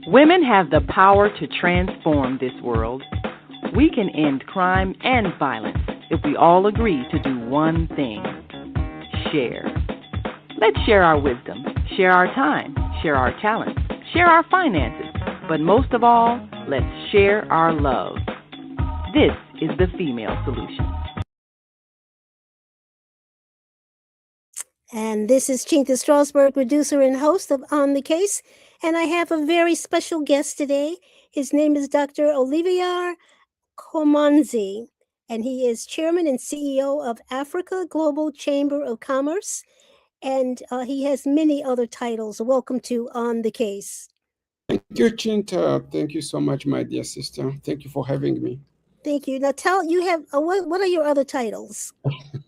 Women have the power to transform this world. We can end crime and violence if we all agree to do one thing: share. Let's share our wisdom, share our time, share our talents, share our finances, but most of all, let's share our love. This is the Female Solution. And this is Chinta Strausberg, producer and host of On the Case. And I have a very special guest today. His name is Dr. Olivier Kamanzi, and he is chairman and CEO of Africa Global Chamber of Commerce. And he has many other titles. Welcome to On the Case. Thank you, Chinta. Thank you so much, my dear sister. Thank you for having me. Thank you. Now what are your other titles?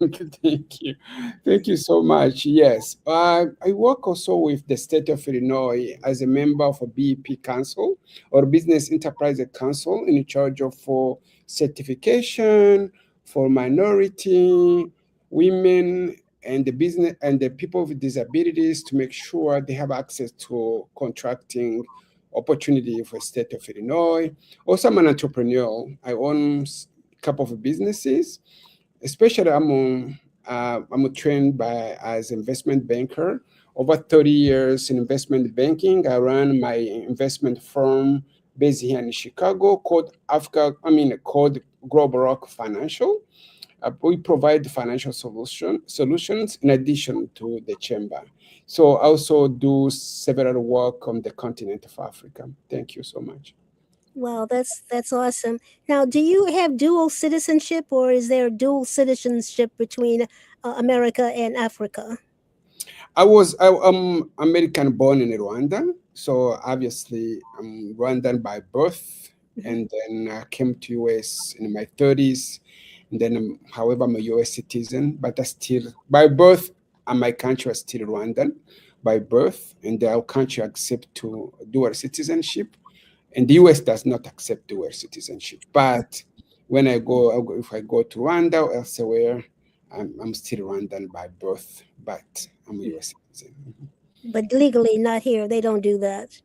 Thank you. Thank you so much. Yes. I work also with the state of Illinois as a member of a BEP Council or Business Enterprise Council in charge of for certification for minority, women, and the business and the people with disabilities to make sure they have access to contracting opportunity for state of Illinois. Also, I'm an entrepreneur. I own a couple of businesses. Especially, I'm trained as investment banker. Over 30 years in investment banking. I run my investment firm based here in Chicago called Global Rock Financial. We provide financial solutions in addition to the chamber. So I also do several work on the continent of Africa. Thank you so much. Well, that's awesome. Now, do you have dual citizenship, or is there dual citizenship between America and Africa? I'm American born in Rwanda, so obviously I'm Rwandan by birth, and then I came to US in my 30s. And then, however, I'm a US citizen, but I still, by birth, and my country is still Rwandan by birth, and our country accept to dual citizenship, and the US does not accept dual citizenship. But when if I go to Rwanda or elsewhere, I'm still Rwandan by birth, but I'm a US citizen. But legally, not here. They don't do that.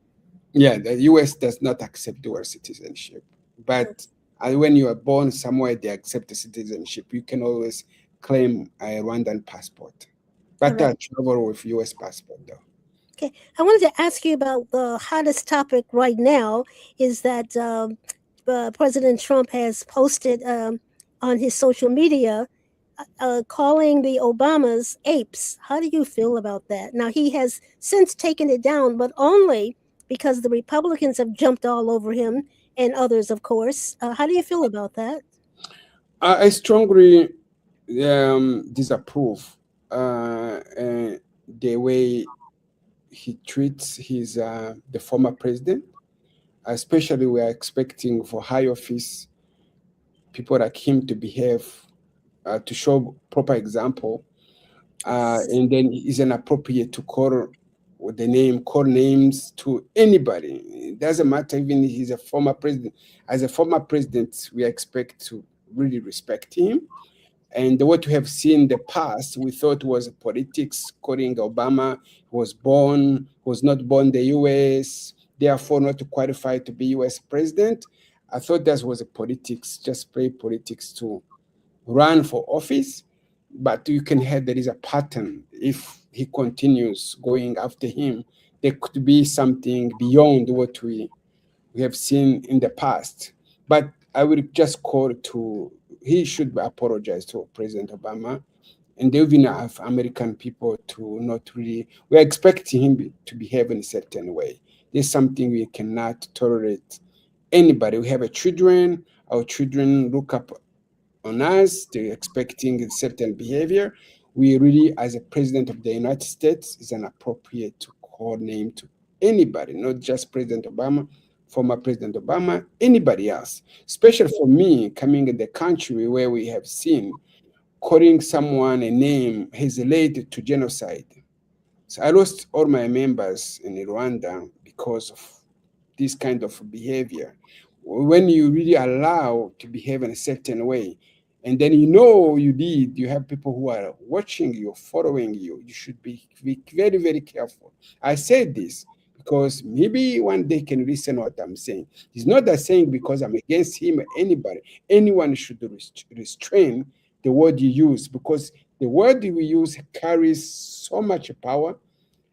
Yeah, the US does not accept dual citizenship, but when you are born somewhere, they accept the citizenship. You can always claim a Rwandan passport. But I travel with US passport, though. Okay. I wanted to ask you about the hottest topic right now is that President Trump has posted on his social media calling the Obamas apes. How do you feel about that? Now, he has since taken it down, but only because the Republicans have jumped all over him and others, of course. How do you feel about that? I strongly disapprove the way he treats the former president. Especially, we are expecting for high office people like him to behave, to show proper example, and then it's inappropriate to call names to anybody. It doesn't matter even if he's a former president. As a former president, we expect to really respect him. And what we have seen in the past, we thought was politics, calling Obama was not born in the US, therefore not qualified to be US president. I thought that was a politics, just play politics to run for office. But you can hear there is a pattern. If he continues going after him, there could be something beyond what we have seen in the past. But I will just call he should apologize to President Obama, and even have American people to not really, we're expecting him to behave in a certain way. There's something we cannot tolerate anybody. We have children, our children look up on us, they're expecting a certain behavior. We really, as a president of the United States, is inappropriate to call name to anybody, not just President Obama, former President Obama, anybody else. Especially for me, coming in the country where we have seen calling someone a name is related to genocide. So I lost all my members in Rwanda because of this kind of behavior. When you really allow to behave in a certain way, And then you have people who are watching you, following you. You should be very, very careful. I said this because maybe one day can listen what I'm saying. It's not that saying because I'm against him or anybody. Anyone should restrain the word you use, because the word we use carries so much power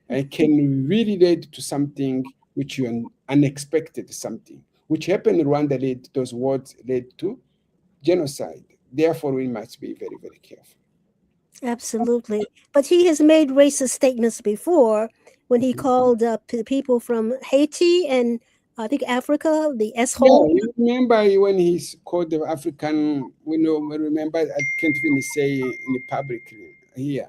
and can really lead to something which you unexpected, something which happened in Rwanda. Those words led to genocide. Therefore, we must be very, very careful. Absolutely. But he has made racist statements before when he called people from Haiti and I think Africa the Yeah, S-hole. you remember when he's called the African, remember, I can't even say in the public here.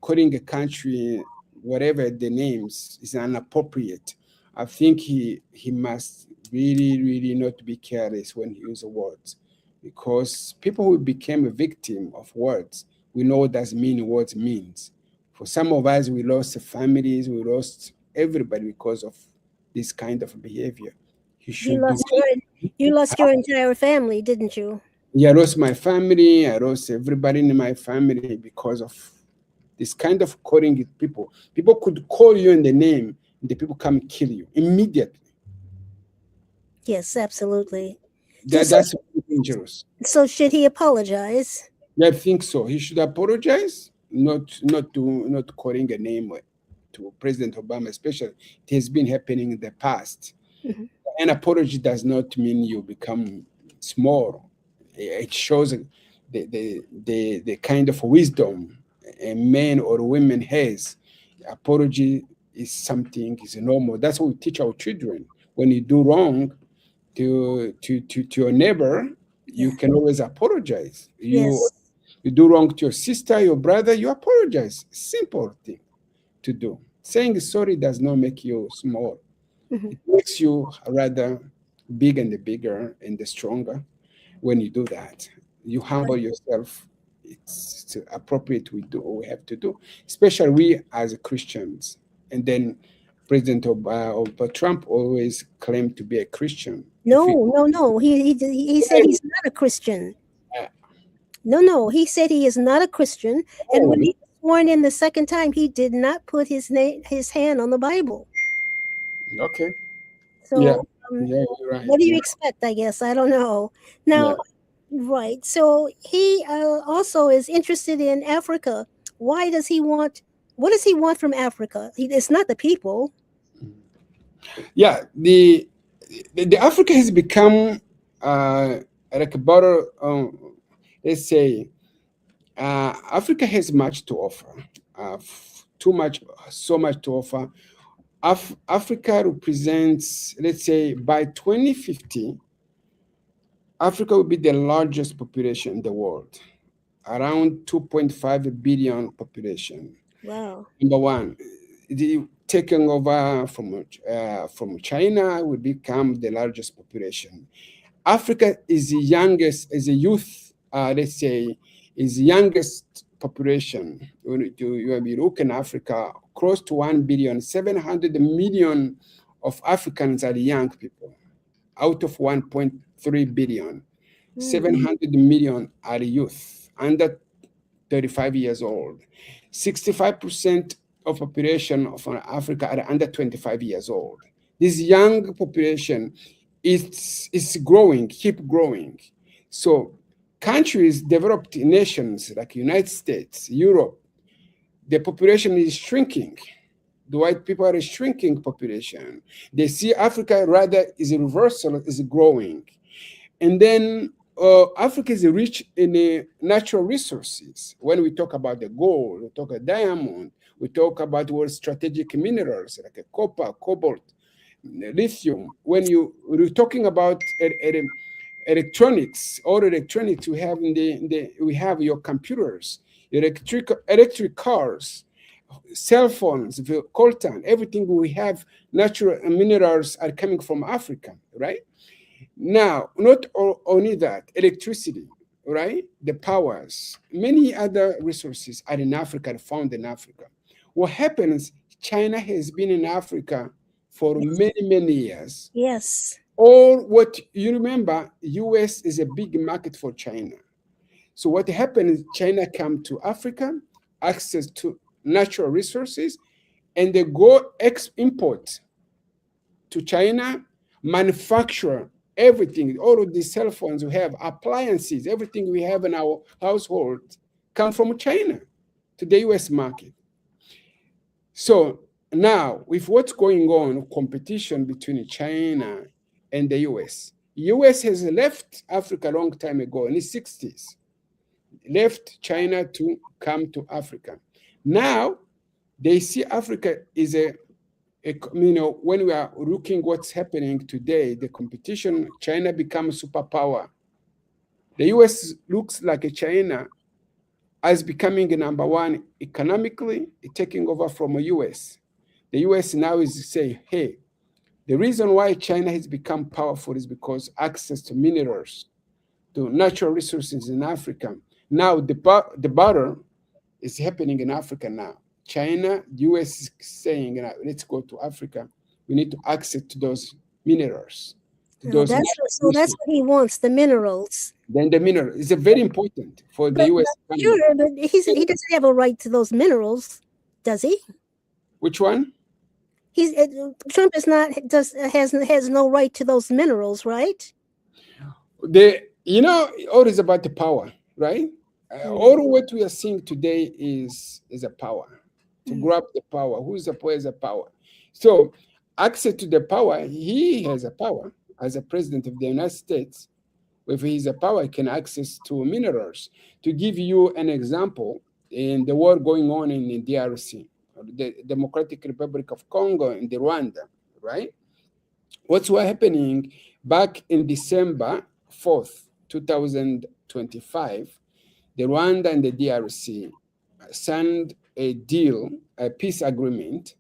Calling a country, whatever the names, is inappropriate. I think he must really, really not be careless when he uses words, because people who became a victim of words, we know what does mean words means. For some of us, we lost families, we lost everybody because of this kind of behavior. He You should do. lost your you lost your entire family, didn't you? Yeah, I lost my family, I lost everybody in my family because of this kind of calling it people. People could call you in the name, and the people come kill you immediately. Yes, absolutely. So, That so, that's dangerous. so should he apologize? Yeah, I think so. He should apologize, not calling a name to President Obama, especially. It has been happening in the past. Mhm. An apology does not mean you become small. It shows the kind of wisdom a man or woman has. Apology is something is normal. That's what we teach our children. When you do wrong to your neighbor, you Yeah. can always apologize. You Yes. you do wrong to your sister, your brother, you apologize. Simple thing to do. Saying sorry does not make you small. Mhm. It makes you rather big and bigger and stronger when you do that. You humble yourself. It's appropriate we do what we have to do, especially we as Christians. And then President Trump always claimed to be a Christian. If he, No, no, no. He said he's not a Christian. No, no. He said he is not a Christian. And oh, when he was sworn in the second time, he did not put his hand on the Bible. okay, yeah, So, yeah, you're right. what do you expect? I guess I don't know. Yeah. Now, right. So he also is interested in Africa. Why does he want? What does he want from Africa? It's not the people. Yeah, the Africa has become like a better, let's say, Africa has much to offer, too much, so much to offer. Africa represents, let's say, by 2050, Africa will be the largest population in the world, around 2.5 billion population. Wow. Number one, the taking over from China will become the largest population. Africa is the youngest, is a youth, let's say, is the youngest population. You be looking Africa, close to 1 billion, 700 million of Africans are young people. Out of 1.3 billion, Hmm. 700 million are youth under 35 years old. 65% of population of Africa are under 25 years old. This young population is growing, keep growing. So countries, developed nations like United States, Europe, the population is shrinking. The white people are a shrinking population. They see Africa rather is a reversal, is growing. And then Africa is rich in natural resources. When we talk about the gold, we talk about diamond, we talk about what strategic minerals like copper, cobalt, lithium. When we're talking about electronics, all electronics we have we have your computers, electric cars, cell phones, coltan, everything we have, natural minerals are coming from Africa, right? Now, not only that, electricity, right? The powers, many other resources are in Africa, found in Africa. What happens, China has been in Africa for many, many years. Yes. All what you remember, US is a big market for China. So what happened is China come to Africa, access to natural resources, and they go import to China, manufacture everything. All of these cell phones we have, appliances, everything we have in our household come from China to the US market. So now, with what's going on, competition between China and the US, US has left Africa a long time ago, in the 60s, left China to come to Africa. Now, they see Africa is when we are looking what's happening today, the competition, China becomes superpower. The US looks like China as becoming number one economically, taking over from the US. The US now is saying, hey, the reason why China has become powerful is because access to minerals, to natural resources in Africa. Now the battle is happening in Africa now. China, the US is saying, let's go to Africa. We need to access to those minerals. That's what he wants, the minerals. Then the mineral is very important for the US. Sure, but he doesn't have a right to those minerals, does he? Which one? Trump has no right to those minerals, right? All is about the power, right? All what we are seeing today is a power. To grab the power. Who is the power? So access to the power, he has a power as a president of the United States. If he has a power, he can access to minerals. To give you an example, in the war going on in the DRC, the Democratic Republic of Congo and the Rwanda, right? What's happening back in December 4th, 2025, the Rwanda and the DRC signed a deal, a peace agreement.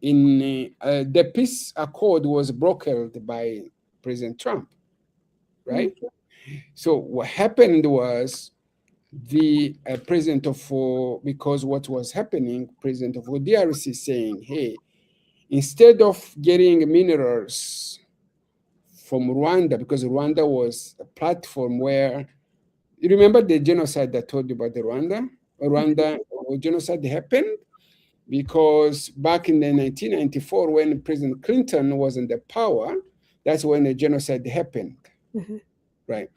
In the peace accord was brokered by President Trump, right? Mm-hmm. So what happened was the president because what was happening, president of DRC saying, hey, instead of getting minerals from Rwanda, because Rwanda was a platform where, you remember the genocide I told you about the Rwanda genocide happened because back in the 1994, when President Clinton was in the power, that's when the genocide happened, right?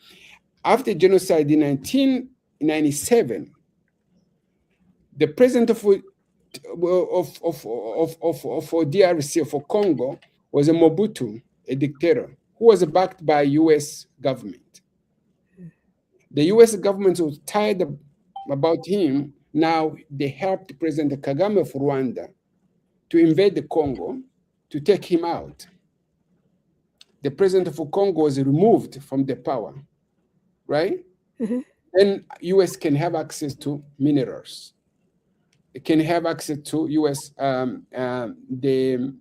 After genocide in 1997, the president of DRC, for Congo, was a Mobutu, a dictator, who was backed by U.S. government. The U.S. government was tired about him. Now they helped President Kagame of Rwanda to invade the Congo, to take him out. The president of Congo was removed from the power, right? Mm-hmm. Then U.S. can have access to minerals. It can have access to U.S. The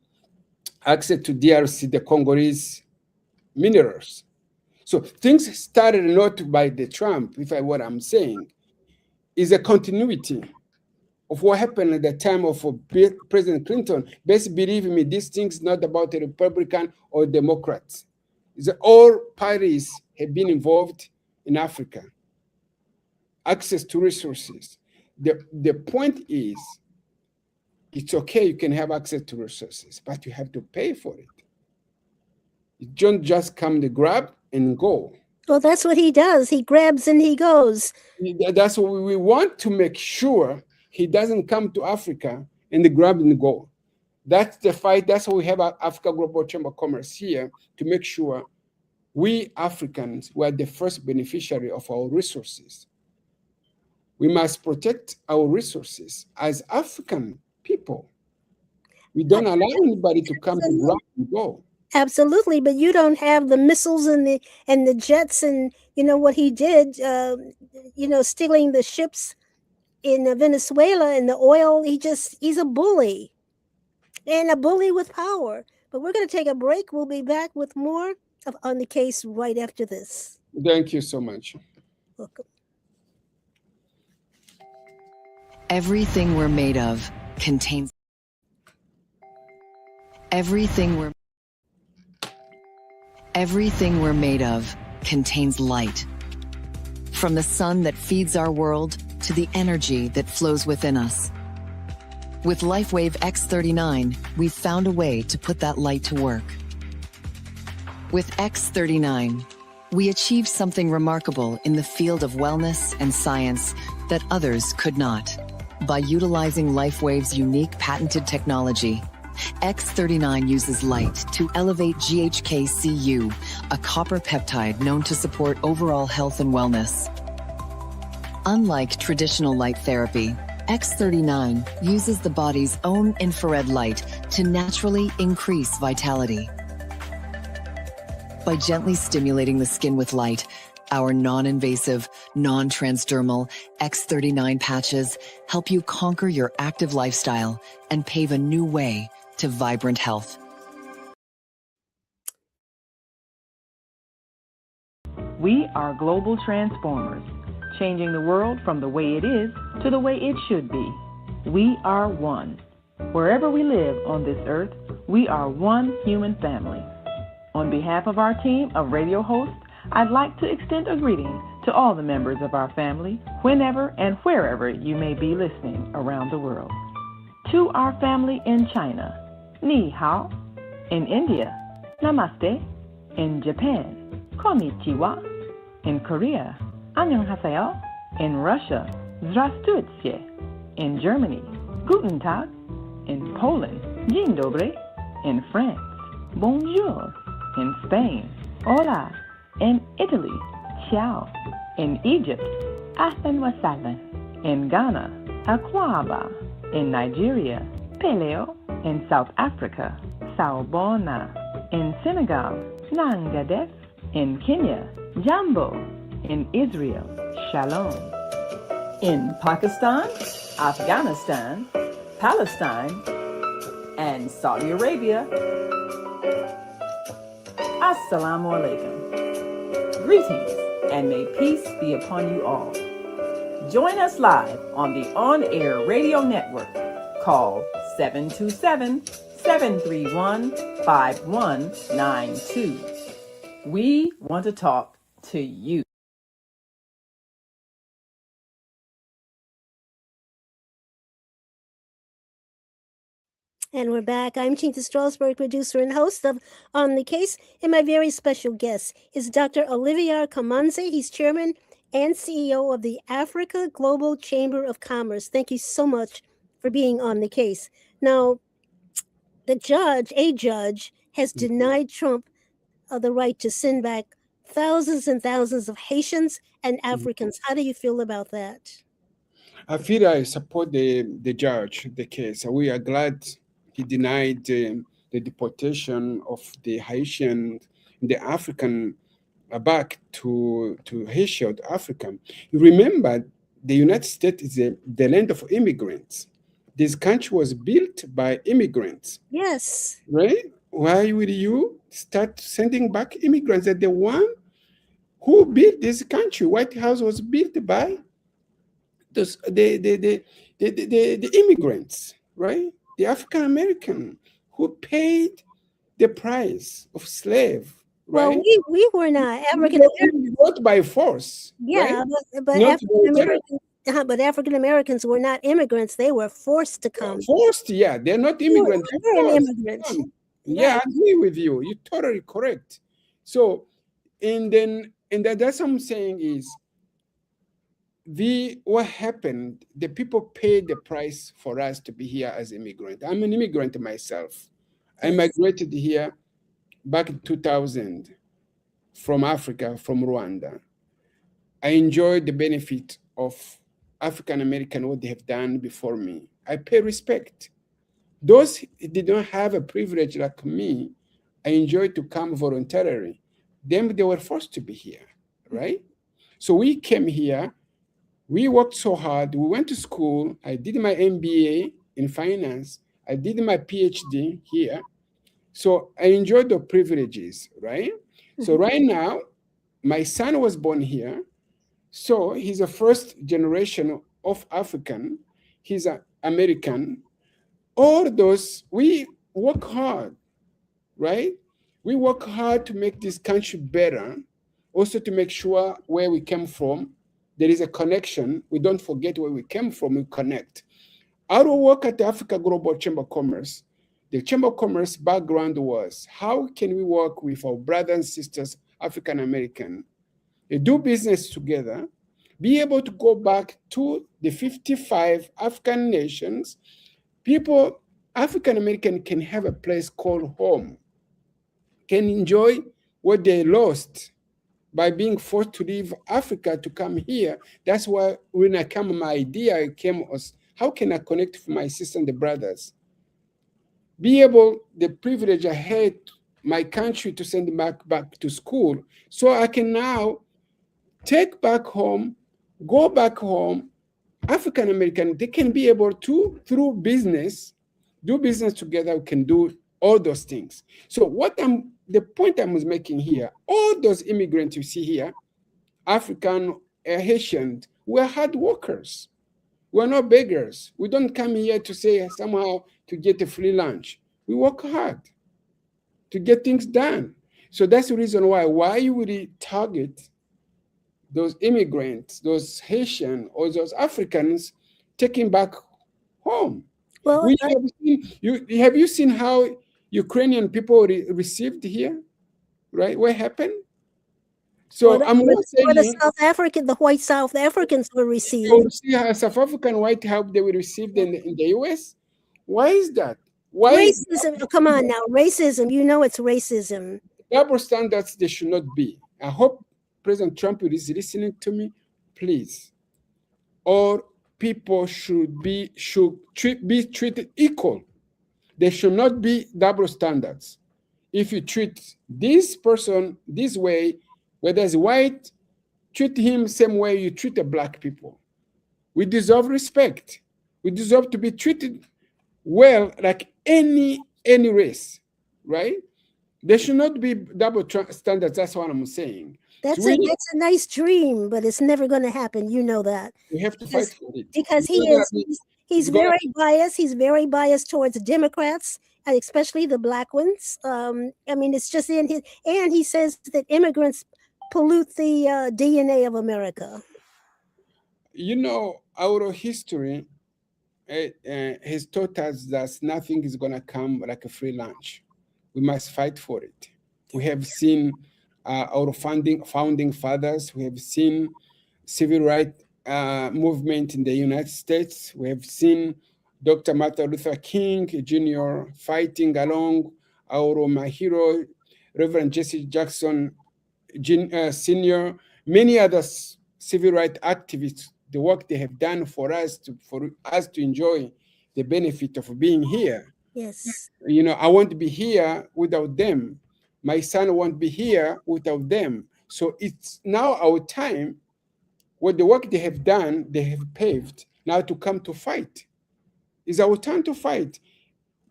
access to DRC, the Congolese minerals. So things started not by the Trump, what I'm saying, is a continuity of what happened at the time of President Clinton. Best believe me, these things not about a Republican or Democrats. All parties have been involved in Africa. Access to resources. The point is, it's okay, you can have access to resources, but you have to pay for it. You don't just come to grab and go. Well, that's what he does. He grabs and he goes. That's what we want to make sure he doesn't come to Africa and grab and go. That's the fight. That's why we have our Africa Global Chamber of Commerce here, to make sure we Africans were the first beneficiary of our resources. We must protect our resources as African people. We don't allow anybody to come to grab and go. Absolutely, but you don't have the missiles and the jets, and what he did, stealing the ships in Venezuela and the oil. He's a bully, and a bully with power. But we're going to take a break. We'll be back with more on the case right after this. Thank you so much. Welcome. Everything we're made of contains Everything we're made of contains light. from the sun that feeds our world to the energy that flows within us. With LifeWave X39, we've found a way to put that light to work. With X39, we achieved something remarkable in the field of wellness and science that others could not. By utilizing LifeWave's unique patented technology, X39 uses light to elevate GHK-Cu, a copper peptide known to support overall health and wellness. Unlike traditional light therapy, X39 uses the body's own infrared light to naturally increase vitality. By gently stimulating the skin with light, our non-invasive, non-transdermal X39 patches help you conquer your active lifestyle and pave a new way to vibrant health. We are global transformers, changing the world from the way it is to the way it should be. We are one. Wherever we live on this earth, we are one human family. On behalf of our team of radio hosts, I'd like to extend a greeting to all the members of our family, whenever and wherever you may be listening around the world. To our family in China, Ni Hao. In India, Namaste. In Japan, Konnichiwa. In Korea, Annyeonghaseyo. In Russia, Здравствуйте. In Germany, Guten Tag. In Poland, Dzień dobry. In France, Bonjour. In Spain, Hola. In Italy, Ciao. In Egypt, Ahlan wa sahlan. In Ghana, Akwaba. In Nigeria, Peleo. In South Africa, Sawubona. In Senegal, Nangadef. In Kenya, Jambo. In Israel, Shalom. In Pakistan, Afghanistan, Palestine, and Saudi Arabia, Assalamu alaikum. Greetings, and may peace be upon you all. Join us live on the on-air radio network called 727-731-5192. We want to talk to you. And we're back. I'm Chinta Strausberg, producer and host of On the Case. And my very special guest is Dr. Olivier Kamanzi. He's chairman and CEO of the Africa Global Chamber of Commerce. Thank you so much for being on the case. Now, a judge, has denied Trump the right to send back thousands and thousands of Haitians and Africans. How do you feel about that? I feel I support the judge, the case. We are glad he denied the deportation of the Haitian, the African, back to Haiti or Africa. You remember, the United States is the land of immigrants. This country was built by immigrants. Yes. Right? Why would you start sending back immigrants? That the one who built this country, White House was built by the immigrants, right? The African American who paid the price of slave, right? Well, we were not African Americans. Not by force. Yeah, right? but African Americans were not immigrants. They were forced to come. Forced, yeah. They're not immigrants. They're an immigrant. Yeah, I agree with you. You're totally correct. So, and that's what I'm saying is, what happened, the people paid the price for us to be here as immigrants. I'm an immigrant myself. I migrated here back in 2000 from Africa, from Rwanda. I enjoyed the benefit of African American, what they have done before me. I pay respect. Those who did not have a privilege like me, I enjoyed to come voluntarily. Them, they were forced to be here, right? So we came here. We worked so hard. We went to school. I did my MBA in finance. I did my PhD here. So I enjoyed the privileges, right? So right now, my son was born here. So he's a first generation of African. He's an American. All those, we work hard, right? We work hard to make this country better. Also to make sure where we came from, there is a connection. We don't forget where we came from, we connect. Our work at the Africa Global Chamber of Commerce, the Chamber of Commerce background was, how can we work with our brothers and sisters, African American, do business together, be able to go back to the 55 African nations. People, African American, can have a place called home, can enjoy what they lost by being forced to leave Africa to come here. That's why when I came, my idea came was, how can I connect with my sisters and the brothers? Be able, the privilege I had my country to send them back to school, so I can now take back home, go back home. African American, they can be able to, through business, do business together, we can do all those things. So the point I was making here, all those immigrants you see here, African, Haitian, we're hard workers. We're not beggars. We don't come here to say somehow to get a free lunch. We work hard to get things done. So that's the reason why you would target those immigrants, those Haitian or those Africans taking back home. Well, have you seen how Ukrainian people received here? Right? What happened? So I'm not saying the white South Africans were received. You see how South African white help they were received in the US? Why is that? Why racism? Come on now, racism. You know it's racism. Double standards they should not be. I hope President Trump is listening to me, please. All people should be treated equal. There should not be double standards. If you treat this person this way, whether it's white, treat him same way you treat the black people. We deserve respect. We deserve to be treated well like any race, right? There should not be double standards. That's what I'm saying. That's a nice dream, but it's never going to happen. You know that. We have to fight for it. Because he's very biased. He's very biased towards Democrats, and especially the black ones. I mean, it's just in his, and he says that immigrants pollute the DNA of America. You know, our history has taught us that nothing is going to come like a free lunch. We must fight for it. We have seen our founding fathers. We have seen civil rights movement in the United States. We have seen Dr. Martin Luther King Jr. fighting along my hero, Reverend Jesse Jackson Sr., many other civil rights activists, the work they have done for us to enjoy the benefit of being here. Yes. You know, I won't be here without them. My son won't be here without them. So it's now our time, with the work they have done, they have paved, now to come to fight. It's our time to fight.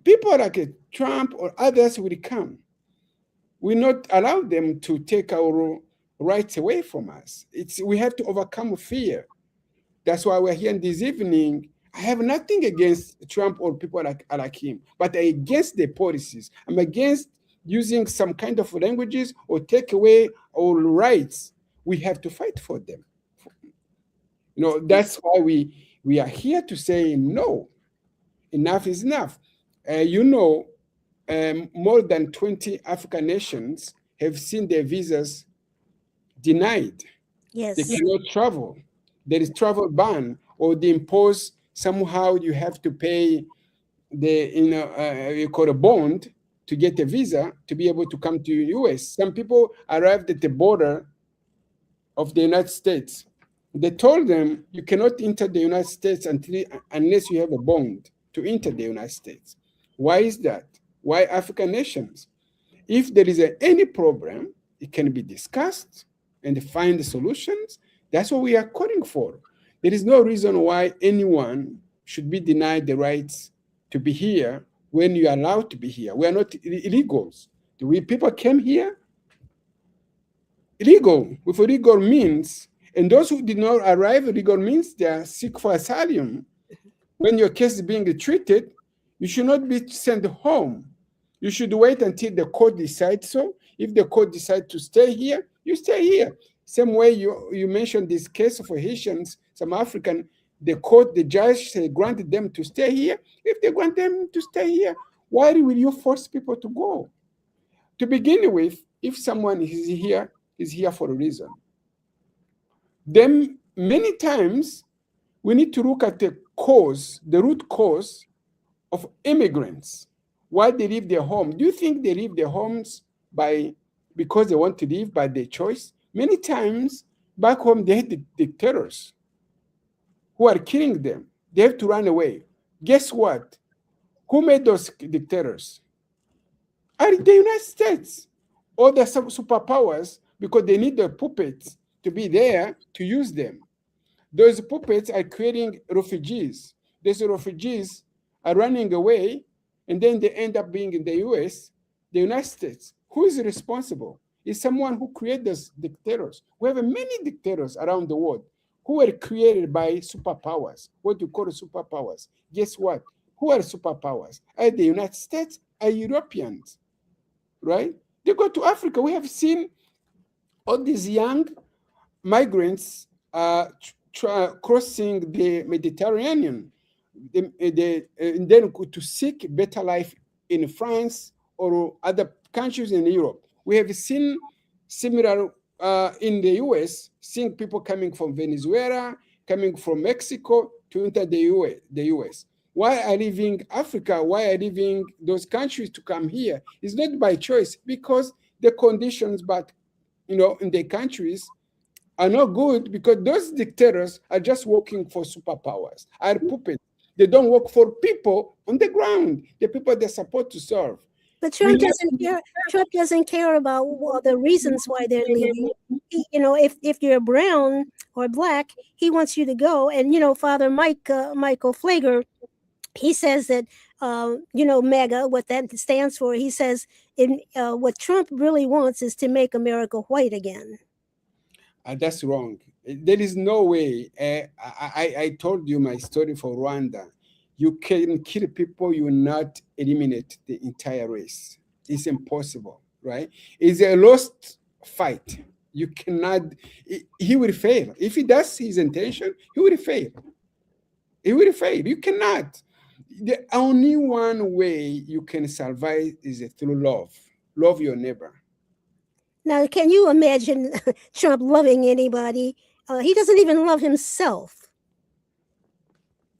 People like Trump or others will come. We not allow them to take our rights away from us. We have to overcome fear. That's why we're here this evening. I have nothing against Trump or people like him, but I'm against the policies. I'm against using some kind of languages or take away our rights. We have to fight for them. You know, that's why we are here to say no. Enough is enough. More than 20 African nations have seen their visas denied. Yes. They cannot travel. There is travel ban, or they impose somehow you have to pay you call a bond to get a visa to be able to come to the US. Some people arrived at the border of the United States. They told them you cannot enter the United States unless you have a bond to enter the United States. Why is that? Why African nations? If there is any problem, it can be discussed and find solutions. That's what we are calling for. There is no reason why anyone should be denied the rights to be here when you are allowed to be here. We are not illegals. People came here illegal, with illegal means, and those who did not arrive illegal means they are seek for asylum. When your case is being treated, you should not be sent home. You should wait until the court decides so. If the court decides to stay here, you stay here. Same way you mentioned this case of Haitians, some African, the court, the judge granted them to stay here. If they grant them to stay here, why will you force people to go? To begin with, if someone is here for a reason. Then many times we need to look at the root cause of immigrants. Why they leave their home? Do you think they leave their homes because they want to leave by their choice? Many times back home they had dictators who are killing them. They have to run away. Guess what? Who made those dictators? Are the United States or the superpowers, because they need the puppets to be there to use them. Those puppets are creating refugees. Those refugees are running away, and then they end up being in the US, the United States. Who is responsible? It's someone who created those dictators. We have many dictators around the world who were created by superpowers. What do you call superpowers? Guess what? Who are superpowers? Are the United States? Are Europeans? Right? They go to Africa. We have seen all these young migrants crossing the Mediterranean, and then to seek better life in France or other countries in Europe. We have seen similar in the US, seeing people coming from Venezuela, coming from Mexico to enter the US. Why are leaving Africa? Why are leaving those countries to come here? It's not by choice, because the conditions, in the countries are not good, because those dictators are just working for superpowers, are puppets. They don't work for people on the ground, the people they're supposed to serve. But Trump doesn't care. Trump doesn't care about the reasons why they're leaving. If you're brown or black, he wants you to go. And Father Michael Flager, he says that MAGA, what that stands for. He says what Trump really wants is to make America white again. That's wrong. There is no way. I told you my story for Rwanda. You can kill people, you will not eliminate the entire race. It's impossible, right? It's a lost fight. You cannot, he will fail. If he does his intention, he will fail. He will fail. You cannot. The only one way you can survive is through love. Love your neighbor. Now, can you imagine Trump loving anybody? He doesn't even love himself.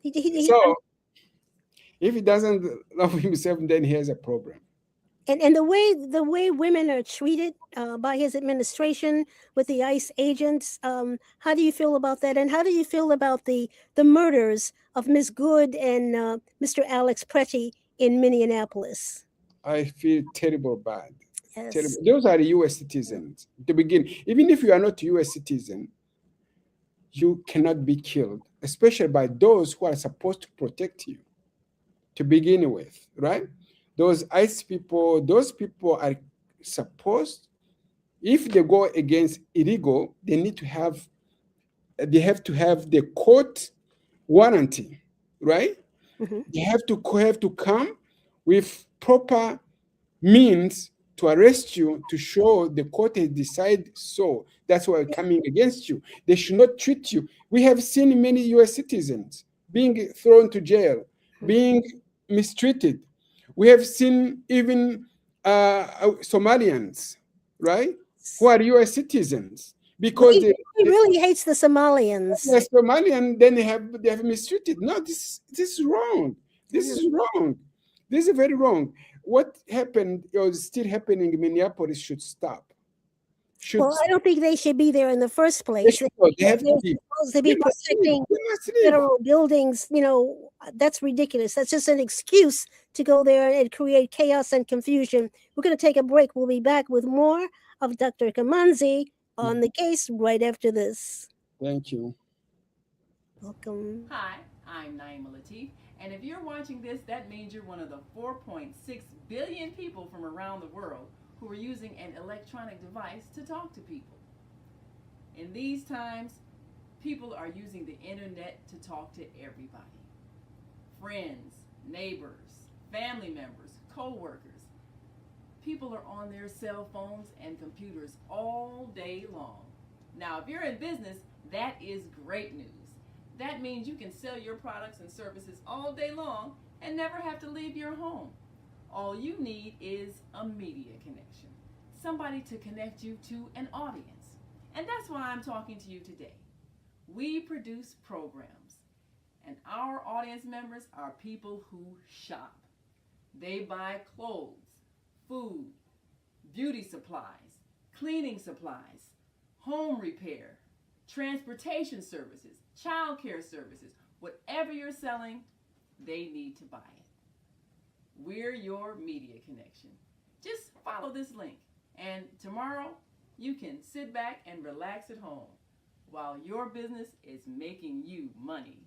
So, if he doesn't love himself, then he has a problem. And the way women are treated by his administration with the ICE agents, how do you feel about that? And how do you feel about the murders of Ms. Good and Mr. Alex Pretty in Minneapolis? I feel terrible bad. Yes. Terrible. Those are U.S. citizens. To begin, even if you are not a U.S. citizen, you cannot be killed, especially by those who are supposed to protect you. To begin with, right? Those ICE people, those people are supposed, if they go against illegal, they have to have the court warranty, right? Mm-hmm. They have to come with proper means to arrest you, to show the court has decided so. That's why we're coming against you. They should not treat you. We have seen many U.S. citizens being thrown to jail, being mistreated. We have seen even Somalians, right, who are U.S. citizens, because he really hates the Somalians. The Somalian, then they have mistreated. No, this is wrong. This is wrong. This is very wrong. What happened or is still happening in Minneapolis should stop. Well, I don't think they should be there in the first place. They have to be supposed to be protecting federal buildings. That's ridiculous. That's just an excuse to go there and create chaos and confusion. We're going to take a break. We'll be back with more of Dr. Kamanzi on the case right after this. Thank you. Welcome. Hi, I'm Naima Latif, and if you're watching this, that means you're one of the 4.6 billion people from around the world who are using an electronic device to talk to people. In these times, people are using the internet to talk to everybody. Friends, neighbors, family members, co-workers. People are on their cell phones and computers all day long. Now, if you're in business, that is great news. That means you can sell your products and services all day long and never have to leave your home. All you need is a media connection, somebody to connect you to an audience. And that's why I'm talking to you today. We produce programs, and our audience members are people who shop. They buy clothes, food, beauty supplies, cleaning supplies, home repair, transportation services, child care services. Whatever you're selling, they need to buy it. We're your media connection. Just follow this link, and tomorrow you can sit back and relax at home while your business is making you money.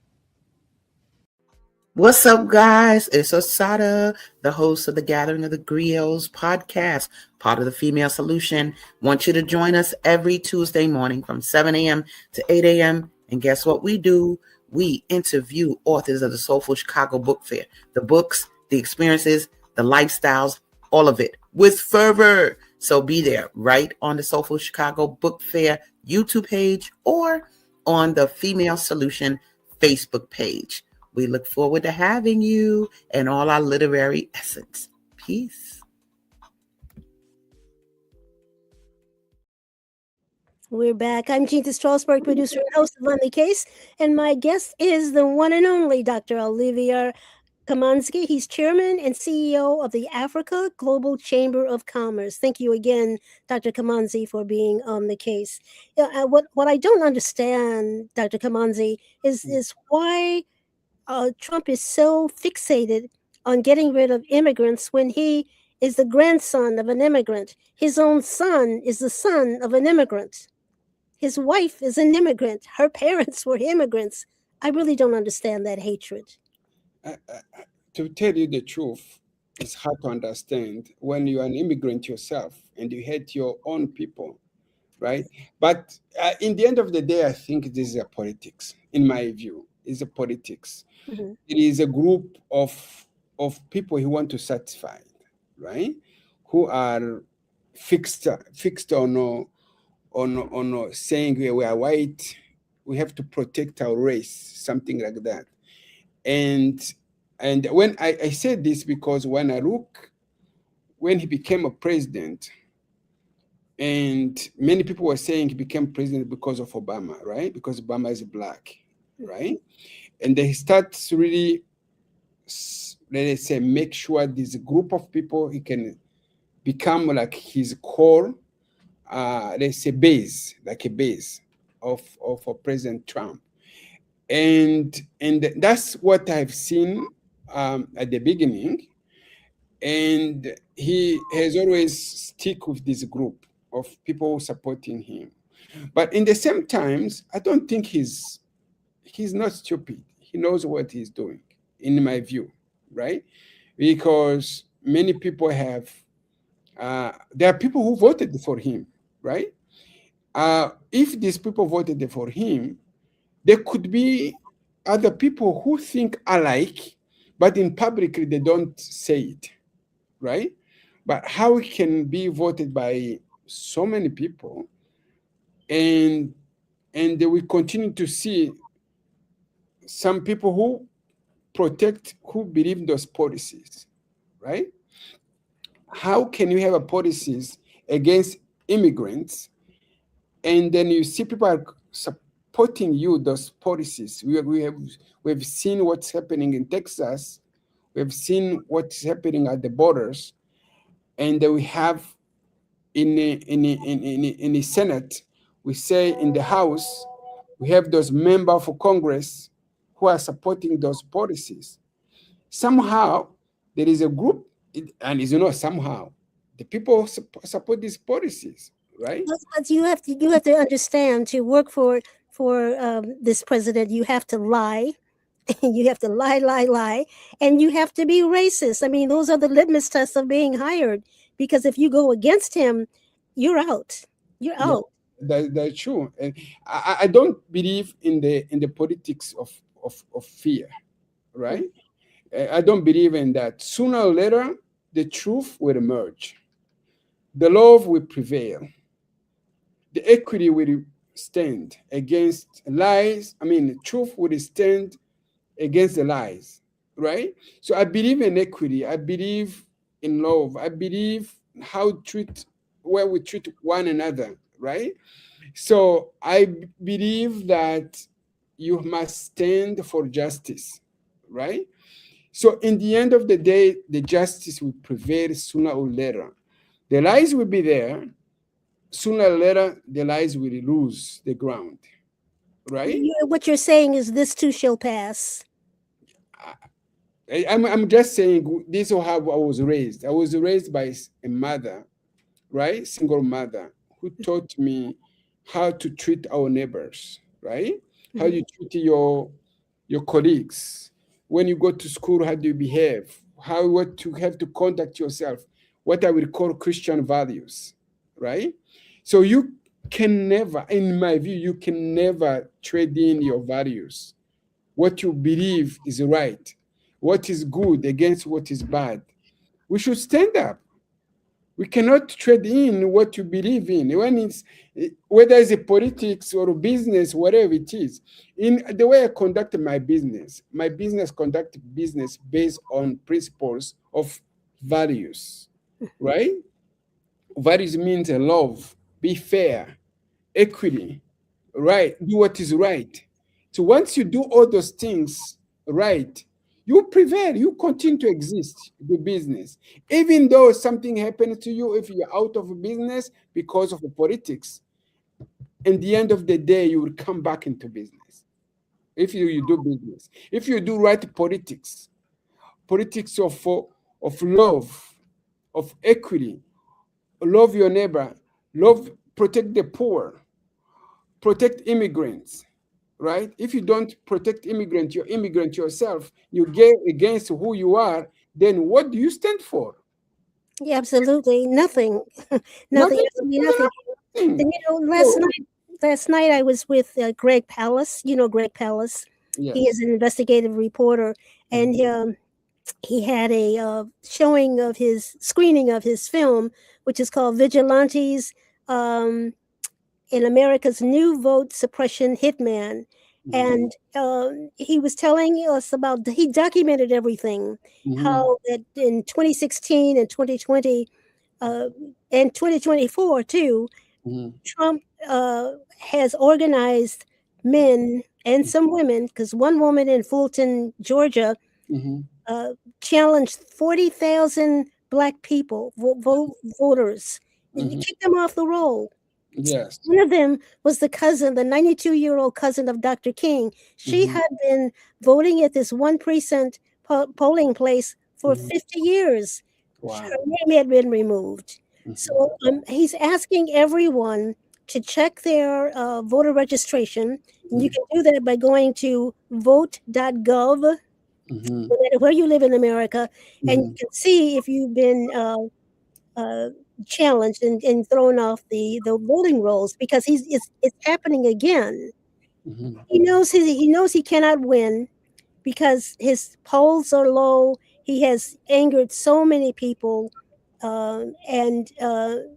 What's up, guys? It's Osada, the host of the Gathering of the Griots podcast, part of the Female Solution. Want you to join us every Tuesday morning from 7 a.m. to 8 a.m. And guess what we do? We interview authors of the Soulful Chicago Book Fair. The books, the experiences, the lifestyles, all of it with fervor. So be there right on the Soulful Chicago Book Fair YouTube page or on the Female Solution Facebook page. We look forward to having you and all our literary essence. Peace. We're back. I'm Chinta Strausberg, producer and host of On the Case, and my guest is the one and only Dr. Olivier Kamanzi. He's chairman and CEO of the Africa Global Chamber of Commerce. Thank you again, Dr. Kamanzi, for being on the case. What I don't understand, Dr. Kamanzi, is why Trump is so fixated on getting rid of immigrants when he is the grandson of an immigrant. His own son is the son of an immigrant. His wife is an immigrant. Her parents were immigrants. I really don't understand that hatred. To tell you the truth, it's hard to understand when you're an immigrant yourself and you hate your own people, right? But in the end of the day, I think this is a politics, in my view. It's a politics. Mm-hmm. It is a group of people who want to satisfy, right? Who are fixed on saying we are white, we have to protect our race, something like that. And when I said this because when I look, when he became a president, and many people were saying he became president because of Obama, right? Because Obama is black, right? And they start to really, let's say, make sure this group of people he can become like his core, let's say, base, like a base of President Trump. And that's what I've seen at the beginning. And he has always stick with this group of people supporting him. But in the same times, I don't think he's not stupid. He knows what he's doing, in my view, right? Because many people have, there are people who voted for him, right? If these people voted for him, there could be other people who think alike, but in public they don't say it, right? But how it can be voted by so many people, and we continue to see some people who believe in those policies, right? How can you have a policies against immigrants, and then you see people are supporting you those policies? We've seen what's happening in Texas. We've seen what's happening at the borders, and we have in the Senate, we say in the House, we have those members of Congress who are supporting those policies. Somehow there is a group, and somehow the people support these policies, right? But you have to understand, to work for this president, you have to lie. You have to lie, and you have to be racist. I mean, those are the litmus tests of being hired. Because if you go against him, you're out. You're out. That's true. And I don't believe in the politics of fear, right? I don't believe in that. Sooner or later, the truth will emerge. The love will prevail. The equity will stand against lies. I mean, truth will stand against the lies, right? So I believe in equity. I believe in love. I believe where we treat one another, right? So I believe that you must stand for justice, right? So in the end of the day, the justice will prevail sooner or later. The lies will be there. Sooner or later, the lies will lose the ground, right? What you're saying is this too shall pass. I'm just saying this is how I was raised. I was raised by a mother, right? Single mother who taught me how to treat our neighbors, right? How you treat your colleagues. When you go to school, how do you behave? What you have to conduct yourself. What I would call Christian values, right? So you can never, in my view, you can never trade in your values. What you believe is right, what is good against what is bad. We should stand up. We cannot trade in what you believe in. Whether it's a politics or a business, whatever it is. In the way I conduct my business conduct business based on principles of values, right? Values means love, be fair, equity, right? Do what is right. So once you do all those things right, you prevail, you continue to exist, do business. Even though something happens to you, if you're out of business because of the politics, in the end of the day, you will come back into business. If you do business, if you do right politics of love, of equity, love your neighbor, protect the poor, protect immigrants, right? If you don't protect immigrants, you're immigrant yourself, you get against who you are, then what do you stand for? Yeah, absolutely nothing. Nothing, absolutely nothing. And, last night I was with Greg Pallas. You know Greg Pallas. Yes. He is an investigative reporter, and he had a screening of his film, which is called Vigilantes in America's New Vote Suppression Hitman. And he was telling us he documented everything, how that in 2016 and 2020 and 2024 too, Trump has organized men and some women, because one woman in Fulton, Georgia, challenged 40,000 black people, voters, and kicked them off the roll. Yes. One of them was the 92-year-old cousin of Dr. King. She had been voting at this one precinct polling place for 50 years. Wow. Her name had been removed. So he's asking everyone to check their voter registration. And you can do that by going to vote.gov, no matter where you live in America, and you can see if you've been challenged and thrown off the voting rolls, because it's happening again. He knows he cannot win because his polls are low. He has angered so many people, and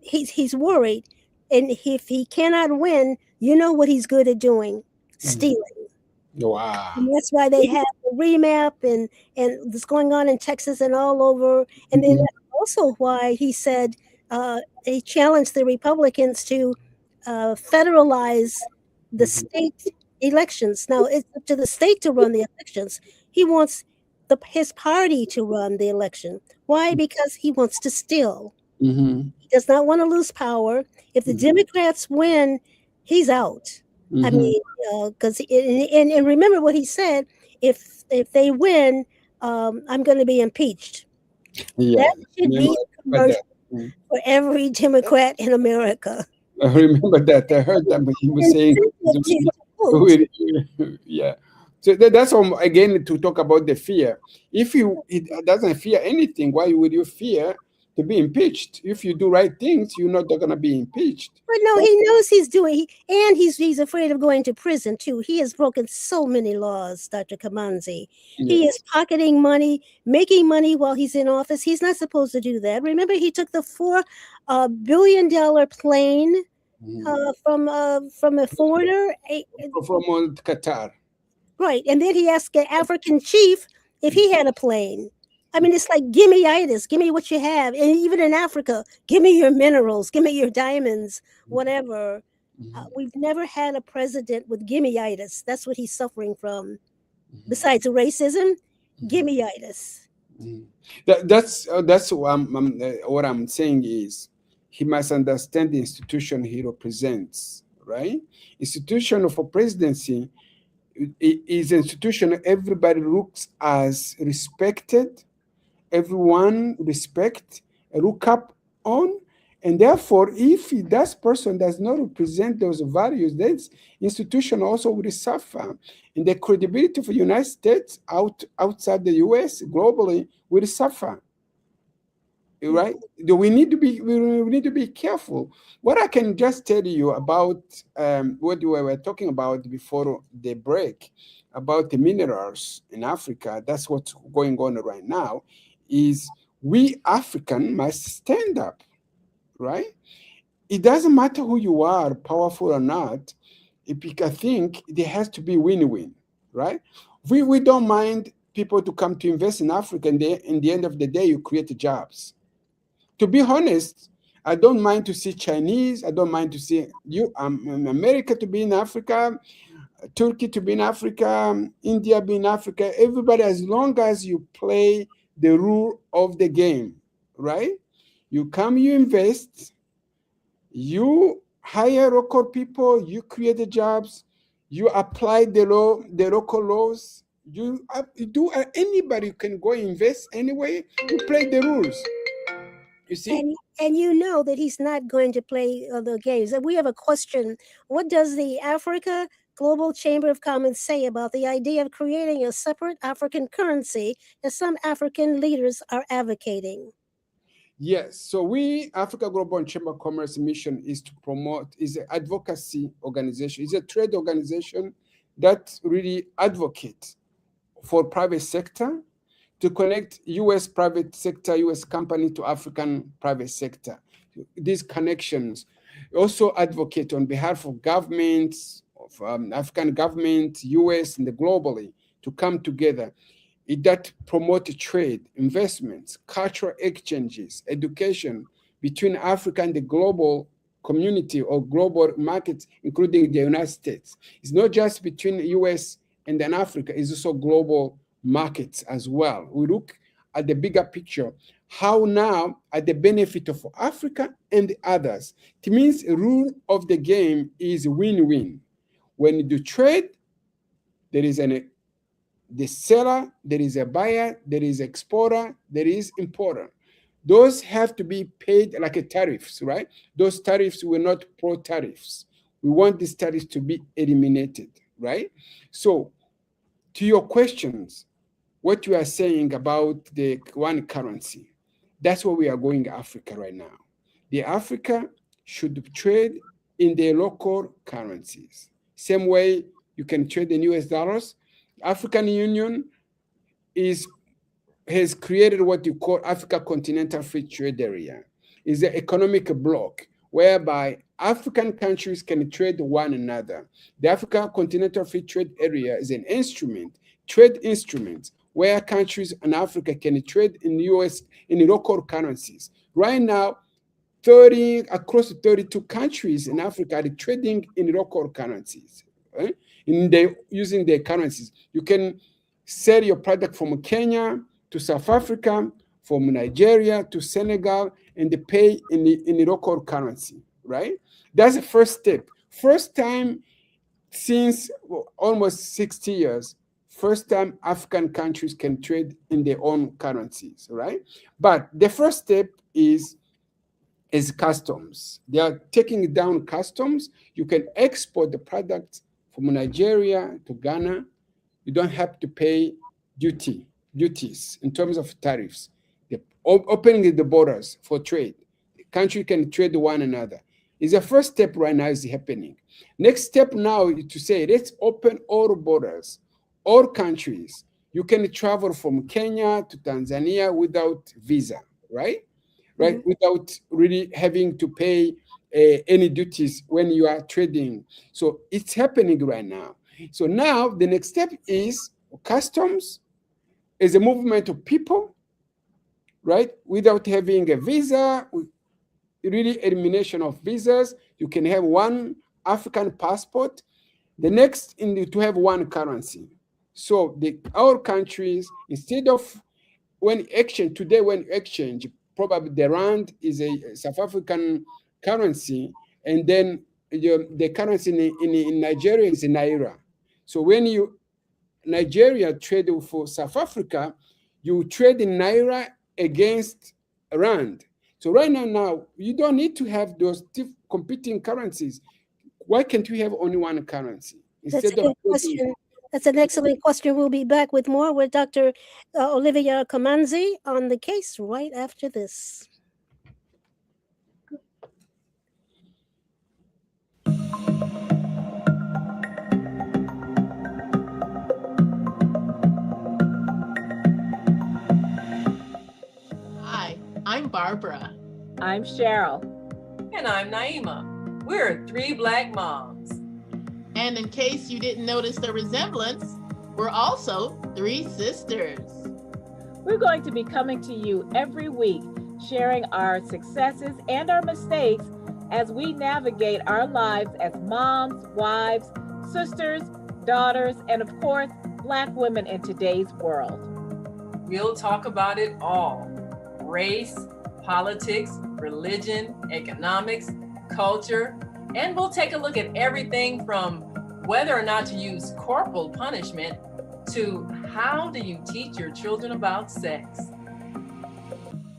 he's worried. And if he cannot win, you know what he's good at doing: stealing. Wow. And that's why they have the remap and what's going on in Texas and all over. And then that's also why he said he challenged the Republicans to federalize the state elections. Now it's up to the state to run the elections. He wants his party to run the election. Why? Because he wants to steal. He does not want to lose power. If the Democrats win, he's out. I mean, because and remember what he said: if they win, I'm going to be impeached. Yeah. That should be a commercial for every Democrat in America. I remember that. I heard that, but he was saying, yeah. So that's again to talk about the fear. If it doesn't fear anything, why would you fear to be impeached? If you do right things, you're not going to be impeached. But no, he knows he's doing, and he's afraid of going to prison too. He has broken so many laws, Dr. Kamanzi. Yes. He is pocketing money, making money while he's in office. He's not supposed to do that. Remember, he took the $4 billion plane from a foreigner, from Qatar. right? And then he asked an African chief if he had a plane. I mean, it's like gimme-itis, give me what you have, and even in Africa, give me your minerals, give me your diamonds, whatever. We've never had a president with gimme-itis. That's what he's suffering from. Besides racism, gimme-itis. That's what I'm saying is he must understand the institution he represents, right? Institution of a presidency is an institution everybody looks as respected, everyone respect, look up on, and therefore, if that person does not represent those values, that institution also will suffer. And the credibility of the United States outside the US globally will suffer. Right? We need to be careful. What I can just tell you about what we were talking about before the break about the minerals in Africa, that's what's going on right now, is we African must stand up, right? It doesn't matter who you are, powerful or not. I think there has to be win-win, right? We don't mind people to come to invest in Africa, and in the end of the day, you create jobs. To be honest, I don't mind to see Chinese. I don't mind to see America to be in Africa, Turkey to be in Africa, India be in Africa. Everybody, as long as you play the rule of the game, right? You come, you invest, you hire local people, you create the jobs, you apply the local laws. You do. Anybody can go invest anyway. You play the rules. You see? And you know that he's not going to play the games. And we have a question. What does the Africa Global Chamber of Commerce say about the idea of creating a separate African currency that some African leaders are advocating? Yes. So we, Africa Global Chamber of Commerce mission is to promote, is an advocacy organization. It's a trade organization that really advocates for private sector, to connect U.S. private sector, U.S. company to African private sector. These connections also advocate on behalf of governments, of African government, U.S. and globally to come together. That promote trade, investments, cultural exchanges, education between Africa and the global community or global markets, including the United States. It's not just between the U.S. and then Africa, it's also global markets as well. We look at the bigger picture, how now at the benefit of Africa and the others. It means the rule of the game is win-win. When you do trade, there is the seller, there is a buyer, there is exporter, there is importer. Those have to be paid like a tariffs, right? Those tariffs were not pro-tariffs. We want these tariffs to be eliminated, right? So to your questions, what you are saying about the one currency, that's where we are going Africa right now. The Africa should trade in their local currencies. Same way you can trade in US dollars. African Union has created what you call Africa Continental Free Trade Area. It's an economic bloc whereby African countries can trade one another. The Africa Continental Free Trade Area is an instrument, trade instrument, where countries in Africa can trade in the US in local currencies. Right now, across 32 countries in Africa are trading in local currencies, right? Using their currencies. You can sell your product from Kenya to South Africa, from Nigeria to Senegal, and they pay in the local currency, right? That's the first step. First time since almost 60 years, first time African countries can trade in their own currencies, right? But the first step is customs. They are taking down customs. You can export the product from Nigeria to Ghana. You don't have to pay duties in terms of tariffs. They're opening the borders for trade. The country can trade one another. Is the first step right now is happening. Next step now is to say, let's open all borders, all countries. You can travel from Kenya to Tanzania without visa, right? Right, without really having to pay any duties when you are trading. So it's happening right now. So now the next step is customs is a movement of people, right? Without having a visa, really elimination of visas. You can have one African passport. The next to have one currency. So our countries, instead of when exchange, probably the rand is a South African currency, and then the currency in Nigeria is naira. So when Nigeria trade for South Africa, you trade in naira against rand. So right now you don't need to have those competing currencies. Why can't we have only one currency That's a good question. That's an excellent question. We'll be back with more with Dr. Olivier Kamanzi on the case right after this. Hi, I'm Barbara. I'm Cheryl. And I'm Naima. We're three Black moms. And in case you didn't notice the resemblance, we're also three sisters. We're going to be coming to you every week, sharing our successes and our mistakes as we navigate our lives as moms, wives, sisters, daughters, and of course, Black women in today's world. We'll talk about it all: race, politics, religion, economics, culture, and we'll take a look at everything from whether or not to use corporal punishment to how do you teach your children about sex.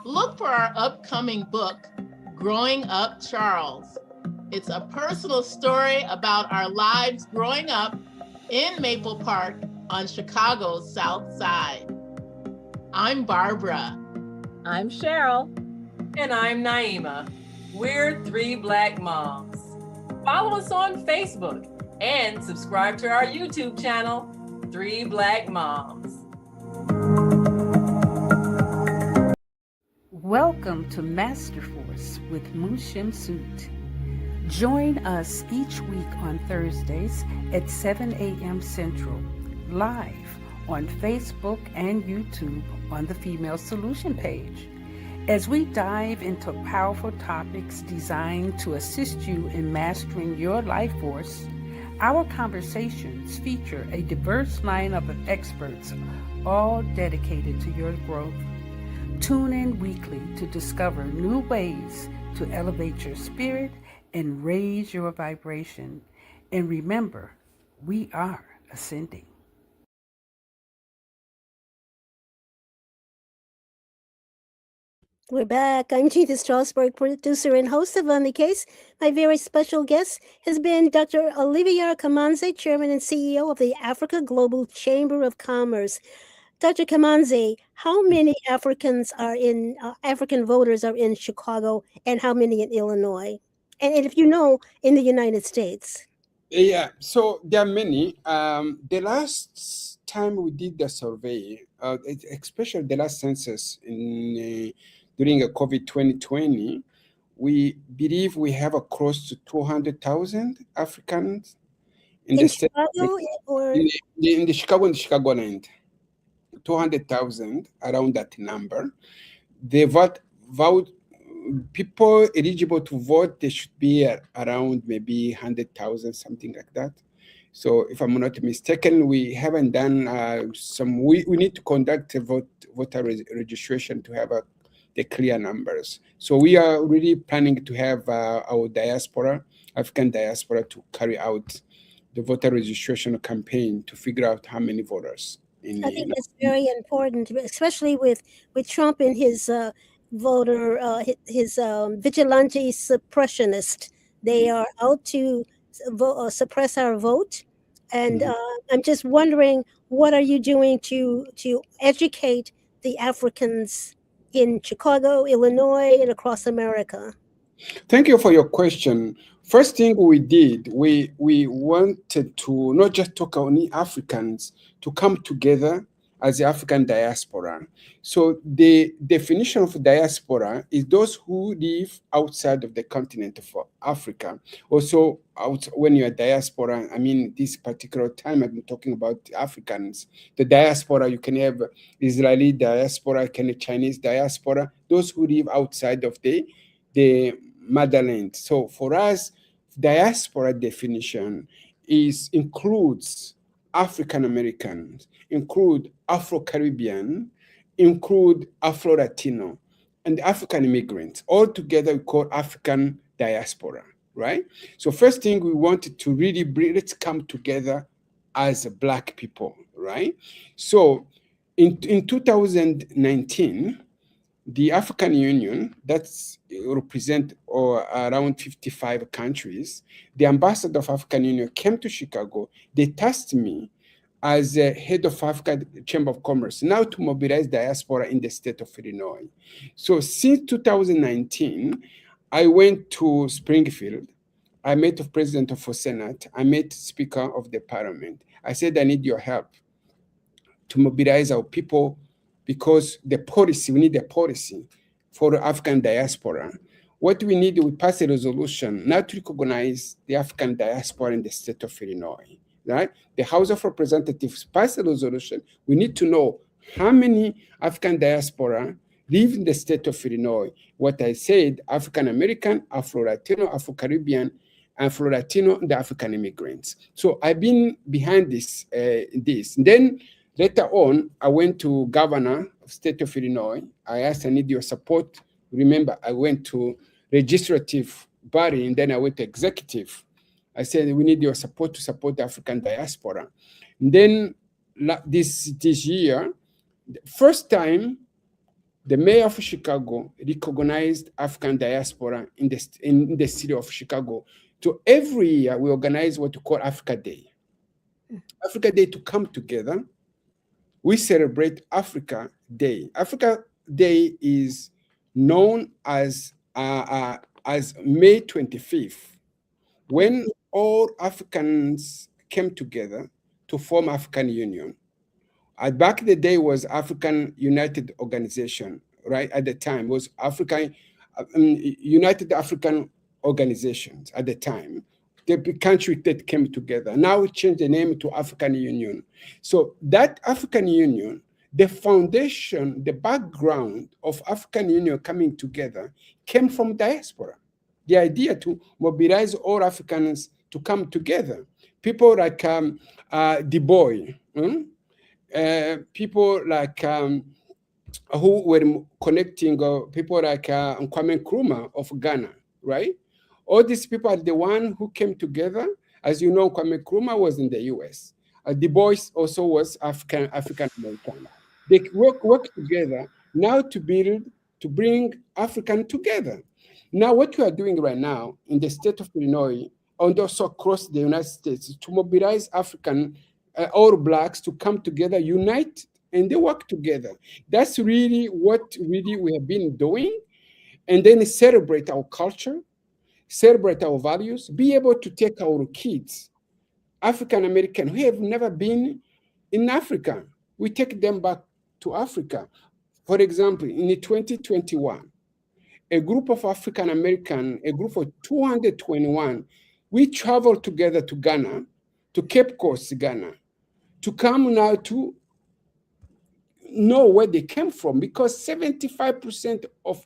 Look for our upcoming book, Growing Up Charles. It's a personal story about our lives growing up in Maple Park on Chicago's South Side. I'm Barbara. I'm Cheryl. And I'm Naima. We're three Black moms. Follow us on Facebook and subscribe to our YouTube channel, Three Black Moms. Welcome to Master Force with Mushim Suit. Join us each week on Thursdays at 7 a.m. Central, live on Facebook and YouTube on the Female Solution page, as we dive into powerful topics designed to assist you in mastering your life force. Our conversations feature a diverse lineup of experts, all dedicated to your growth. Tune in weekly to discover new ways to elevate your spirit and raise your vibration. And remember, we are ascending. We're back. I'm Chinta Strausberg, producer and host of On the Case. My very special guest has been Dr. Olivier Kamanzi, Chairman and CEO of the Africa Global Chamber of Commerce. Dr. Kamanzi, how many African voters are in Chicago, and how many in Illinois? And if you know, in the United States? Yeah, so there are many. The last time we did the survey, especially the last census during COVID 2020, we believe we have close to 200,000 Africans in the state, Chicago, or in the Chicagoland. 200,000, around that number. The people eligible to vote, they should be around maybe 100,000, something like that. So if I'm not mistaken, we haven't done we need to conduct a voter registration to have the clear numbers. So we are really planning to have our African diaspora, to carry out the voter registration campaign to figure out how many voters. I think that's very important, especially with Trump and his vigilante suppressionist. They are out to suppress our vote, and I'm just wondering, what are you doing to educate the Africans in Chicago, Illinois, and across America? Thank you for your question. First thing we did, we wanted to not just talk only Africans, to come together as the African diaspora. So the definition of diaspora is those who live outside of the continent of Africa. Also, when you're diaspora, I mean, this particular time I've been talking about Africans. The diaspora, you can have Israeli diaspora, can have Chinese diaspora, those who live outside of the motherland. So for us, diaspora definition includes African Americans, include Afro-Caribbean, include Afro-Latino, and African immigrants. All together we call African diaspora, right? So first thing we wanted to really let's come together as Black people, right? So in 2019, the African Union, that's represent around 55 countries, the ambassador of African Union came to Chicago. They tasked me as head of Africa Chamber of Commerce now to mobilize diaspora in the state of Illinois. So since 2019, I went to Springfield. I met the president of the Senate. I met Speaker of the Parliament. I said, I need your help to mobilize our people because we need a policy for the African diaspora. What we need, we pass a resolution not to recognize the African diaspora in the state of Illinois, right? The House of Representatives passed a resolution. We need to know how many African diaspora live in the state of Illinois. What I said, African American, Afro-Latino, Afro-Caribbean, Afro-Latino, and the African immigrants. So I've been behind this. Then later on, I went to governor of state of Illinois. I asked, I need your support. Remember, I went to legislative body, and then I went to executive. I said, we need your support to support the African diaspora. And then this year, the first time, the mayor of Chicago recognized African diaspora in the city of Chicago. So every year, we organize what we call Africa Day. Africa Day to come together. We celebrate Africa Day. Africa Day is known as May 25th, when all Africans came together to form African Union. Back in the day was African United Organization, right? At the time was African United African Organizations at the time. The country that came together. Now we changed the name to African Union. So that African Union, the foundation, the background of African Union coming together came from diaspora. The idea to mobilize all Africans to come together. People like Du Bois, people like who were connecting, people like Kwame Nkrumah of Ghana, right? All these people are the one who came together. As you know, Kwame Nkrumah was in the US. Du Bois also was African American. They work together now to bring African together. Now, what we are doing right now in the state of Illinois and also across the United States is to mobilize African, all Blacks to come together, unite, and they work together. That's really what we have been doing. And then celebrate our culture, celebrate our values, be able to take our kids, African American, who have never been in Africa. We take them back to Africa. For example, in 2021, a group of African American, a group of 221, we traveled together to Ghana, to Cape Coast, Ghana, to come now to know where they came from, because 75% of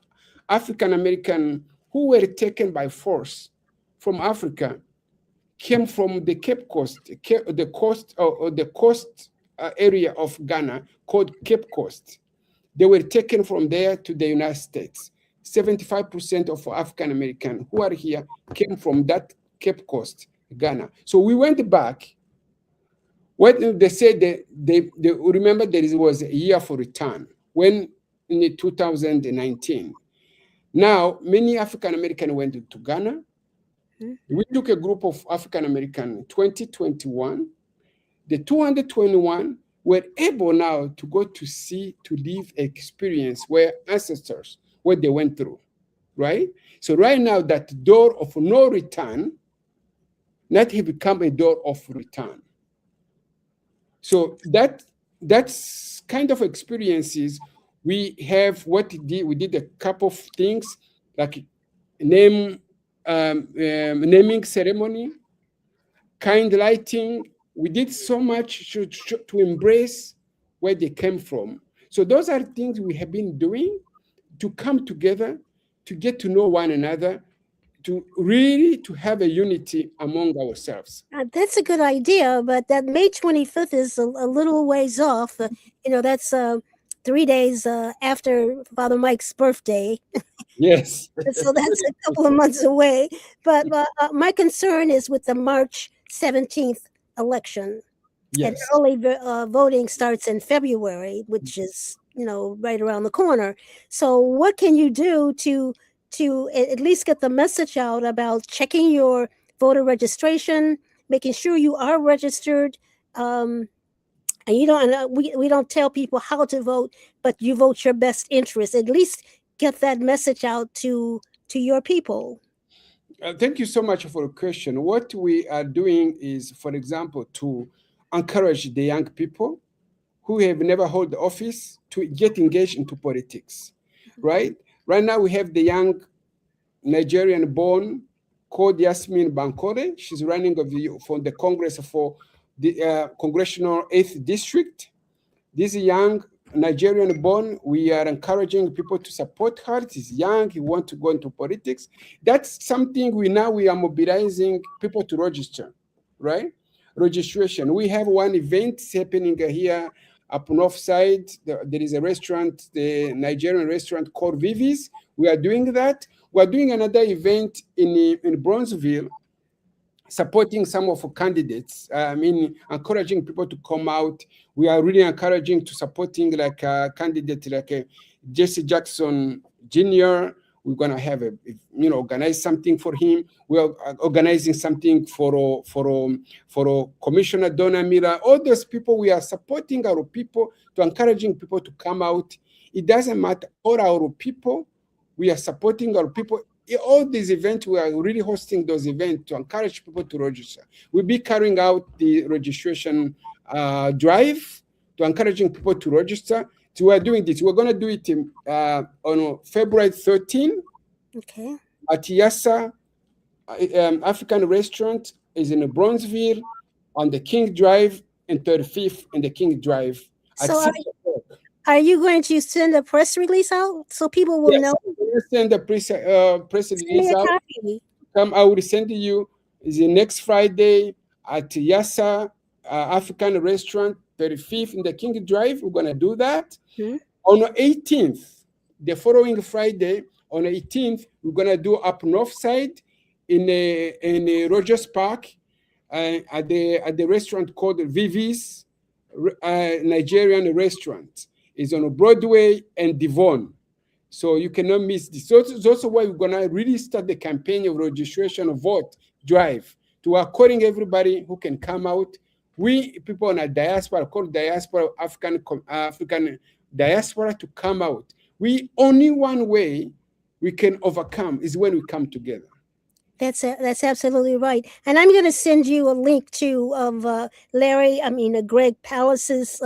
African American who were taken by force from Africa came from the Cape Coast, the coast area of Ghana called Cape Coast. They were taken from there to the United States. 75% of African American who are here came from that Cape Coast, Ghana. So we went back. What they said, they remember there was a year for return when in 2019. Now, many African Americans went to Ghana. We took a group of African American 2021. The 221 were able now to go to live experience where ancestors, what they went through, right? So right now, that door of no return, not have become a door of return. So that's kind of experiences, we have we did a couple of things like naming ceremony, kind lighting. We did so much to embrace where they came from. So those are things we have been doing to come together, to get to know one another, to really to have a unity among ourselves. That's a good idea, but that May 25th is a little ways off. That's 3 days after Father Mike's birthday. Yes. So that's a couple of months away. But my concern is with the March 17th election. Yes. And early voting starts in February, which is, right around the corner. So what can you do to at least get the message out about checking your voter registration, making sure you are registered? And we don't tell people how to vote, but you vote your best interest. At least get that message out to your people. Thank you so much for the question. What we are doing is, for example, to encourage the young people who have never held the office to get engaged into politics, right? Right now we have the young Nigerian-born called Yasmin Bankore. She's running for the Congress for the Congressional 8th District. This young Nigerian-born, we are encouraging people to support her. She's young, he wants to go into politics. That's something we are mobilizing people to register, right? Registration. We have one event happening here up north side. There is a restaurant, the Nigerian restaurant called Vivi's. We are doing that. We are doing another event in Bronzeville, supporting some of the candidates. Encouraging people to come out. We are really encouraging to supporting like a candidate like Jesse Jackson Jr. We're gonna have organize something for him. We are organizing something for Commissioner Donna Miller. All those people, we are supporting our people, to encouraging people to come out. It doesn't matter, all our people, we are supporting our people. All these events, we are really hosting those events to encourage people to register. We'll be carrying out the registration drive to encouraging people to register. So we're doing this. We're going to do it on February 13. Okay. At Yassa African Restaurant is in Bronzeville on the King Drive and 35th in the King Drive. So are you going to send a press release out so people will know? We'll send the press release out. I will send you the next Friday at Yassa African Restaurant, 35th in the King Drive. We're going to do that. Mm-hmm. On the 18th, the following Friday, on the 18th, we're going to do up north side in Rogers Park at the restaurant called Vivi's Nigerian restaurant. It's on Broadway and Devon. So you cannot miss this. So it's also why we're going to really start the campaign of registration of vote drive to calling everybody who can come out. We people in a diaspora, called diaspora, African diaspora, to come out. We only one way we can overcome is when we come together. That's absolutely right. And I'm going to send you a link to Greg Palace's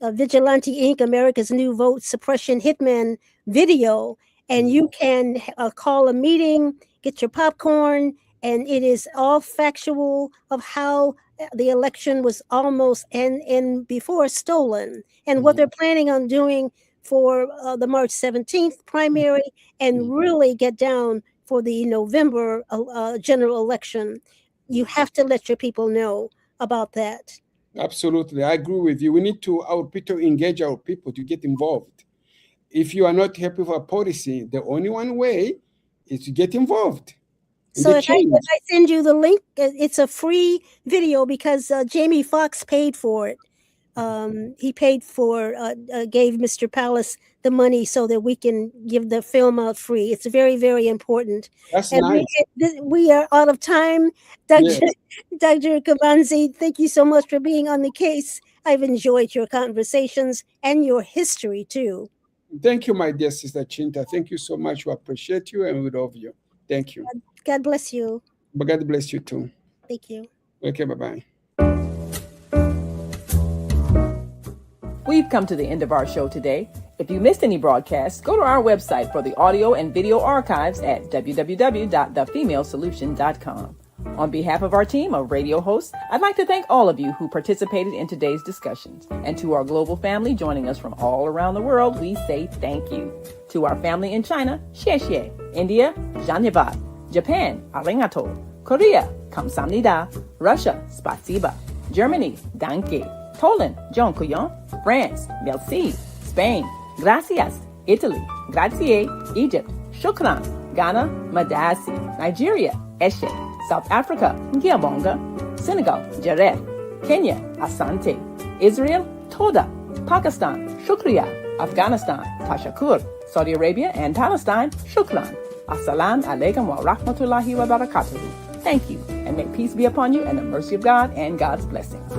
Vigilante Inc., America's New Vote Suppression Hitman video. And you can call a meeting, get your popcorn, and it is all factual of how the election was almost and before stolen, and what they're planning on doing for the March 17th primary, and really get down for the November general election. You have to let your people know about that. Absolutely, I agree with you. We need our people engage our people to get involved. If you are not happy with a policy, the only one way is to get involved. So if I send you the link, it's a free video because Jamie Foxx paid for it. He paid for, gave Mr. Palace the money so that we can give the film out free. It's very, very important. That's nice. We are out of time. Dr. Kamanzi, thank you so much for being on the case. I've enjoyed your conversations and your history too. Thank you, my dear sister Chinta. Thank you so much. We appreciate you and we love you. Thank you. God bless you. But God bless you too. Thank you. Okay, bye-bye. We We've come to the end of our show today. If you missed any broadcasts, go to our website for the audio and video archives at www.thefemalesolution.com. On behalf of our team of radio hosts, I'd like to thank all of you who participated in today's discussions. And to our global family joining us from all around the world, we say thank you. To our family in China, xie xie. India, dhanyavad. Japan, arigato. Korea, kamsamnida. Russia, spasiba. Germany, danke. Poland, dziękuję. France, merci. Spain, gracias. Italy, grazie. Egypt, shukran. Ghana, madasi. Nigeria, eshe. South Africa, ngiyabonga. Senegal, jareh. Kenya, asante. Israel, toda. Pakistan, shukriya. Afghanistan, tashakur. Saudi Arabia and Palestine, shukran. Assalamu alaikum wa rahmatullahi wa barakatuhu. Thank you, and may peace be upon you and the mercy of God and God's blessings.